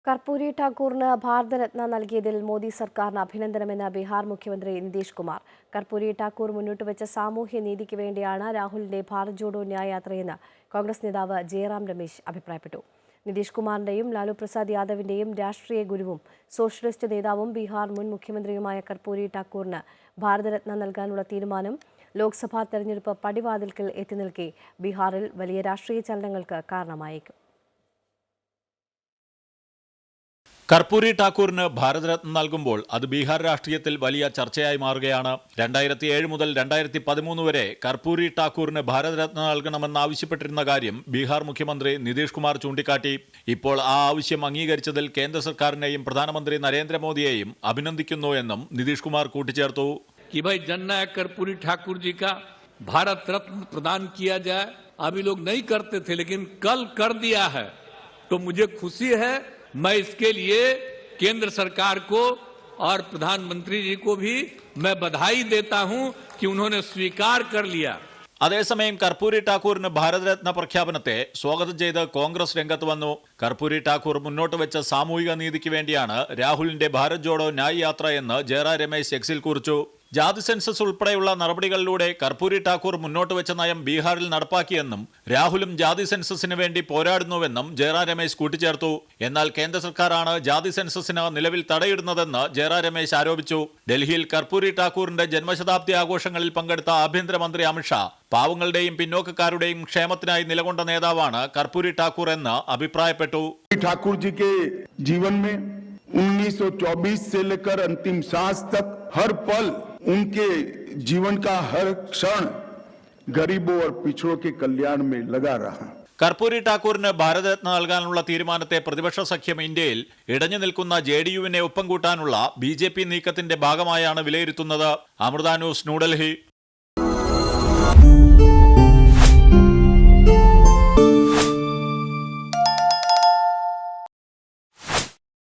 കർപ്പൂരി ഠാക്കൂറിന് ഭാരതരത്ന നൽകിയതിൽ മോദി സർക്കാരിന് അഭിനന്ദനമെന്ന് ബീഹാർ മുഖ്യമന്ത്രി നിതീഷ് കുമാർ. കർപ്പൂരി ഠാക്കൂർ മുന്നോട്ടുവച്ച സാമൂഹ്യ നീതിക്ക് വേണ്ടിയാണ് രാഹുലിന്റെ ഭാരത് ജോഡോ ന്യായ് യാത്രയെന്ന് കോൺഗ്രസ് നേതാവ് ജയറാം രമേശ് അഭിപ്രായപ്പെട്ടു. നിതീഷ് കുമാറിന്റെയും ലാലു പ്രസാദ് യാദവിന്റെയും രാഷ്ട്രീയ ഗുരുവും സോഷ്യലിസ്റ്റ് നേതാവും ബീഹാർ മുൻ മുഖ്യമന്ത്രിയുമായ കർപ്പൂരി ഠാക്കൂറിന് ഭാരതരത്ന നൽകാനുള്ള തീരുമാനം ലോക്സഭാ തെരഞ്ഞെടുപ്പ് പടിവാതിൽക്കൽ എത്തിനിൽക്കെ ബീഹാറിൽ വലിയ രാഷ്ട്രീയ ചലനങ്ങൾക്ക് കാരണമായേക്കും. കർപ്പൂരി ഠാക്കൂറിന് ഭാരതരത്ന നൽകുമ്പോൾ അത് ബീഹാർ രാഷ്ട്രീയത്തിൽ വലിയ ചർച്ചയായി മാറുകയാണ്. 2007 മുതൽ 2013 വരെ കർപ്പൂരി ഠാക്കൂറിന് ഭാരതരത്ന നൽകണമെന്നാവശ്യപ്പെട്ടിരുന്ന കാര്യം ബീഹാർ മുഖ്യമന്ത്രി നിതീഷ് കുമാർ ചൂണ്ടിക്കാട്ടി. ഇപ്പോൾ ആ ആവശ്യം അംഗീകരിച്ചതിൽ കേന്ദ്ര സർക്കാരിനെയും പ്രധാനമന്ത്രി നരേന്ദ്രമോദിയെയും അഭിനന്ദിക്കുന്നു എന്നും നിതീഷ് കുമാർ കൂട്ടിച്ചേർത്തു. कि भाई जननायक कर्पूरी ठाकुर जी का भारत रत्न प्रदान किया जाए, अभी लोग नहीं करते थे लेकिन कल कर दिया है, तो मुझे खुशी है. मैं इसके लिए केंद्र सरकार को और प्रधानमंत्री जी को भी मैं बधाई देता हूं कि उन्होंने स्वीकार कर लिया. അതേസമയം കർപ്പൂരി ഠാക്കൂറിന് ഭാരതരത്ന പ്രഖ്യാപനത്തെ സ്വാഗതം ചെയ്ത് കോൺഗ്രസ് രംഗത്ത് വന്നു. കർപ്പൂരി ഠാക്കൂർ മുന്നോട്ട് വെച്ച സാമൂഹിക നീതിക്ക് വേണ്ടിയാണ് രാഹുലിന്റെ ഭാരത് ജോഡോ ന്യായ് യാത്ര എന്ന് ജയറാം രമേശ് എക്സിൽ കുറിച്ചു. ജാതി സെൻസസ് ഉൾപ്പെടെയുള്ള നടപടികളിലൂടെ കർപ്പൂരി ഠാക്കൂർ മുന്നോട്ട് വെച്ച നയം ബീഹാറിൽ നടപ്പാക്കിയെന്നും രാഹുലും ജാതി സെൻസസിന് വേണ്ടി പോരാടുന്നുവെന്നും ജയറാം രമേശ് കൂട്ടിച്ചേർത്തു. എന്നാൽ കേന്ദ്ര സർക്കാരാണ് ജാതി സെൻസസിന് നിലവിൽ തടയിടുന്നതെന്ന് ജയറാം രമേശ് ആരോപിച്ചു. ഡൽഹിയിൽ കർപ്പൂരി ഠാക്കൂറിന്റെ ജന്മശതാബ്ദി ആഘോഷങ്ങളിൽ പങ്കെടുത്ത ആഭ്യന്തരമന്ത്രി അമിത്ഷാ പാവങ്ങളുടെയും പിന്നോക്കക്കാരുടെയും ക്ഷേമത്തിനായി നിലകൊണ്ട നേതാവാണ് കർപ്പൂരി ഠാക്കൂർ എന്ന് അഭിപ്രായപ്പെട്ടു. ठाकुर जी के जीवन में 1924 से लेकर अंतिम सांस तक हर पल उनके जीवन का हर क्षण गरीबों और पिछड़ों के कल्याण में लगा रहा. കർപ്പൂരി ഠാക്കൂറിന് ഭാരതരത്ന നൽകാനുള്ള തീരുമാനത്തെ പ്രതിപക്ഷ സഖ്യം ഇന്ത്യയിൽ ഇടഞ്ഞു നിൽക്കുന്ന JDU-വിനെ ഒപ്പം കൂട്ടാനുള്ള BJP നീക്കത്തിന്റെ ഭാഗമായാണ് വിലയിരുത്തുന്നത്. അമൃത ന്യൂസ്, ന്യൂഡൽഹി.